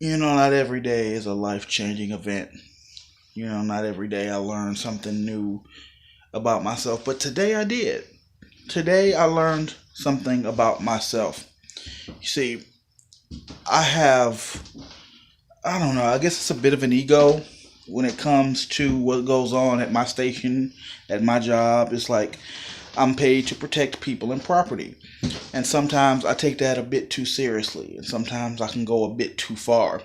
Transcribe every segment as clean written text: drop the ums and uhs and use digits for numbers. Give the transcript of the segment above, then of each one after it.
Not every day is a life changing event. Not every day I learn something new about myself, but today I did. Today I learned something about myself. You see, I have, I don't know, I guess it's a bit of an ego when it comes to what goes on at my station, at my job. It's like I'm paid to protect people and property. And sometimes I take that a bit too seriously, and sometimes I can go a bit too far.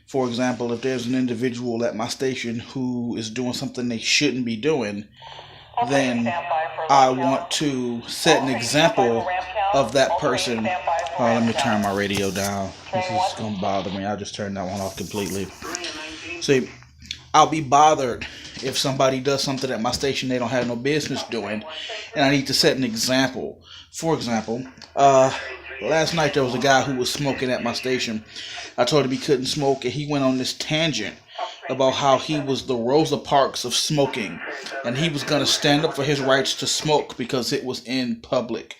For example, if there's an individual at my station who is doing something they shouldn't be doing, then I want to set an example of that person. Let me turn my radio down. This is going to bother me. I just turned that one off completely. See, I'll be bothered if somebody does something at my station they don't have no business doing, and I need to set an example. For example, last night there was a guy who was smoking at my station. I told him he couldn't smoke, and he went on this tangent about how he was the Rosa Parks of smoking, and he was going to stand up for his rights to smoke because it was in public.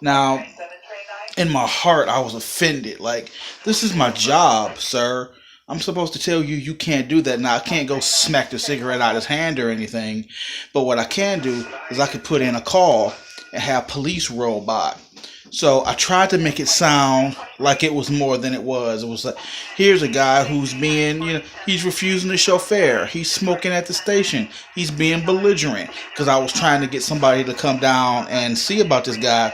Now, in my heart, I was offended. Like, this is my job, sir. I'm supposed to tell you you can't do that. Now, I can't go smack the cigarette out of his hand or anything, but what I can do is I could put in a call and have police roll by. So I tried to make it sound like it was more than it was. It was like, here's a guy who's being, he's refusing to show fare. He's smoking at the station. He's being belligerent. Because I was trying to get somebody to come down and see about this guy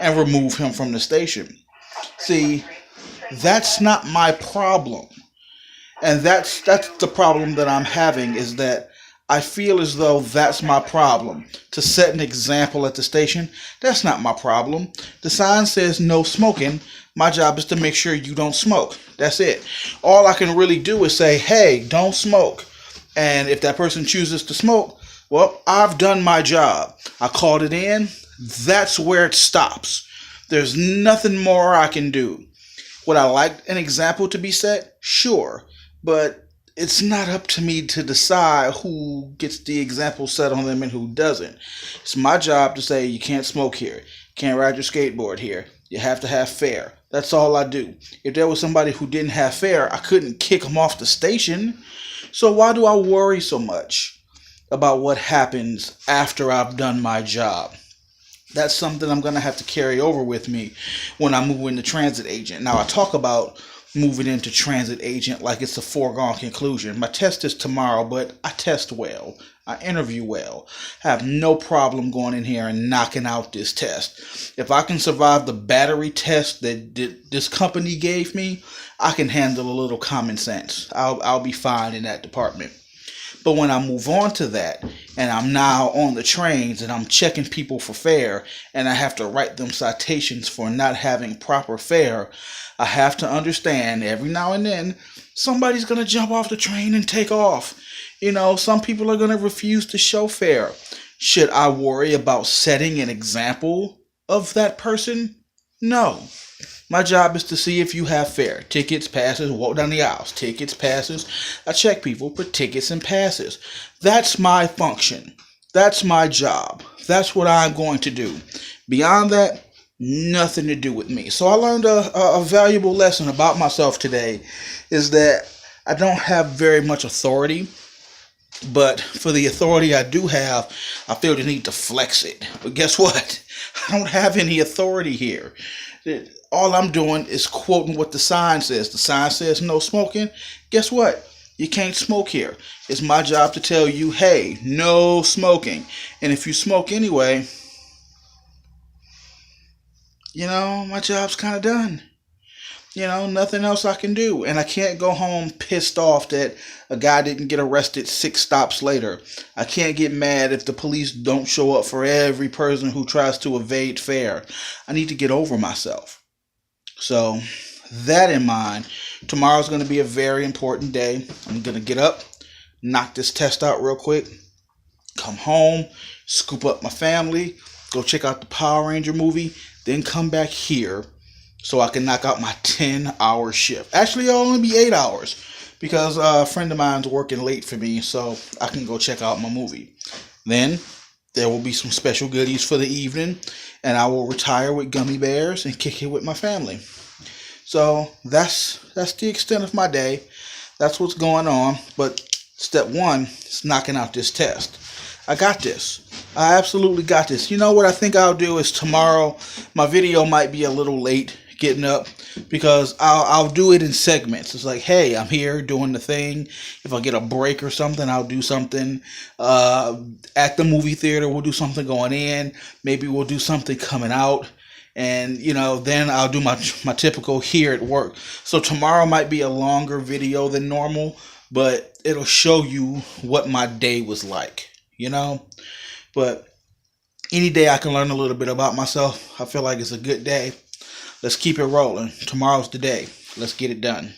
and remove him from the station. See, that's not my problem. And that's the problem that I'm having, is that I feel as though that's my problem. To set an example at the station, that's not my problem. The sign says no smoking. My job is to make sure you don't smoke. That's it. All I can really do is say, hey, don't smoke. And if that person chooses to smoke, well, I've done my job. I called it in. That's where it stops. There's nothing more I can do. Would I like an example to be set? Sure. But it's not up to me to decide who gets the example set on them and who doesn't. It's my job to say you can't smoke here, you can't ride your skateboard here, you have to have fare. That's all I do. If there was somebody who didn't have fare, I couldn't kick them off the station. So why do I worry so much about what happens after I've done my job? That's something I'm going to have to carry over with me when I move into transit agent. Now, I talk about moving into transit agent like it's a foregone conclusion. My test is tomorrow, but I test well. I interview well. I have no problem going in here and knocking out this test. If I can survive the battery test that this company gave me, I can handle a little common sense. I'll be fine in that department. But when I move on to that, and I'm now on the trains and I'm checking people for fare, and I have to write them citations for not having proper fare, I have to understand every now and then somebody's going to jump off the train and take off. Some people are going to refuse to show fare. Should I worry about setting an example of that person? No. My job is to see if you have fare. Tickets, passes, walk down the aisles. Tickets, passes. I check people for tickets and passes. That's my function. That's my job. That's what I'm going to do. Beyond that, nothing to do with me. So I learned a valuable lesson about myself today, is that I don't have very much authority. But for the authority I do have, I feel the need to flex it. But guess what? I don't have any authority here. All I'm doing is quoting what the sign says. The sign says no smoking. Guess what? You can't smoke here. It's my job to tell you, hey, no smoking. And if you smoke anyway, my job's kind of done. Nothing else I can do. And I can't go home pissed off that a guy didn't get arrested 6 stops later. I can't get mad if the police don't show up for every person who tries to evade fare. I need to get over myself. So, that in mind, tomorrow's going to be a very important day. I'm going to get up, knock this test out real quick, come home, scoop up my family, go check out the Power Ranger movie, then come back here so I can knock out my 10-hour shift. Actually, it'll only be 8 hours because a friend of mine's working late for me, so I can go check out my movie. Then there will be some special goodies for the evening, and I will retire with gummy bears and kick it with my family. So that's the extent of my day. That's what's going on. But step one is knocking out this test. I got this. I absolutely got this. You know what I think I'll do is tomorrow my video might be a little late getting up because I'll do it in segments. It's like, hey, I'm here doing the thing. If I get a break or something, I'll do something at the movie theater. We'll do something going in. Maybe we'll do something coming out. And, then I'll do my typical here at work. So tomorrow might be a longer video than normal, but it'll show you what my day was like, But any day I can learn a little bit about myself, I feel like it's a good day. Let's keep it rolling. Tomorrow's the day. Let's get it done.